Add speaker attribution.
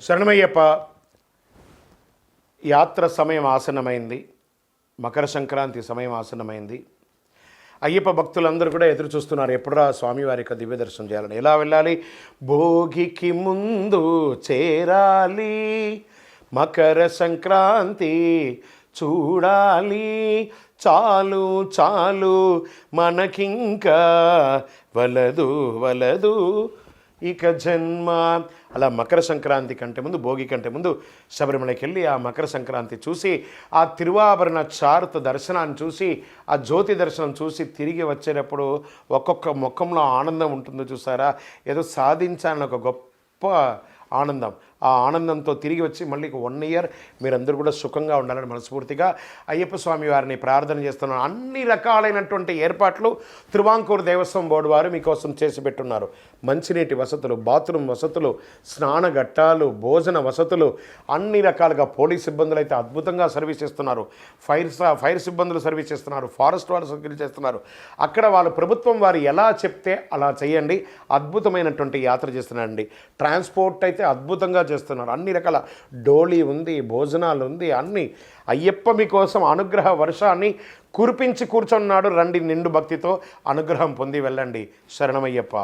Speaker 1: శరణమయ్యప్ప. యాత్ర సమయం ఆసన్నమైంది. మకర సంక్రాంతి సమయం ఆసన్నమైంది. అయ్యప్ప భక్తులందరూ కూడా ఎదురు చూస్తున్నారు, ఎప్పుడురా స్వామివారి యొక్క దివ్య దర్శనం చేయాలని. ఎలా వెళ్ళాలి? భోగికి ముందు చేరాలి, మకర సంక్రాంతి చూడాలి, చాలు చాలు మనకింకా వలదు వలదు ఇక జన్మ. అలా మకర సంక్రాంతి కంటే ముందు, భోగి కంటే ముందు శబరిమలకి వెళ్ళి ఆ మకర సంక్రాంతి చూసి, ఆ తిరువాభరణ చారుత దర్శనాన్ని చూసి, ఆ జ్యోతి దర్శనం చూసి తిరిగి వచ్చేటప్పుడు ఒక్కొక్క ముఖంలో ఆనందం ఉంటుందో చూసారా. ఏదో సాధించాలని ఒక గొప్ప ఆనందం. ఆ ఆనందంతో తిరిగి వచ్చి మళ్ళీ 1 ఇయర్ మీరందరూ కూడా సుఖంగా ఉండాలని మనస్ఫూర్తిగా అయ్యప్ప స్వామి వారిని ప్రార్థన చేస్తున్నాను. అన్ని రకాలైనటువంటి ఏర్పాట్లు తిరువాంకూరు దేవస్వం బోర్డు వారు మీకోసం చేసి పెట్టున్నారు. మంచినీటి వసతులు, బాత్రూమ్ వసతులు, స్నానఘట్టాలు, భోజన వసతులు, అన్ని రకాలుగా. పోలీస్ సిబ్బందులు అయితే అద్భుతంగా సర్వీస్ చేస్తున్నారు, ఫైర్ సిబ్బందులు సర్వీస్ చేస్తున్నారు, ఫారెస్ట్ వాళ్ళు సర్వీస్ చేస్తున్నారు. అక్కడ వాళ్ళు ప్రభుత్వం వారు ఎలా చెప్తే అలా చేయండి. అద్భుతమైనటువంటి యాత్ర చేస్తున్నారండి. ట్రాన్స్పోర్ట్ అయితే అద్భుతంగా చేస్తున్నారు. అన్ని రకాల డోలీ ఉంది, భోజనాలు ఉంది, అన్ని. అయ్యప్ప మీకోసం అనుగ్రహ వర్షాన్ని కురిపించి కూర్చున్నాడు. రండి, నిండు భక్తితో అనుగ్రహం పొంది వెళ్ళండి. శరణమయ్యప్ప.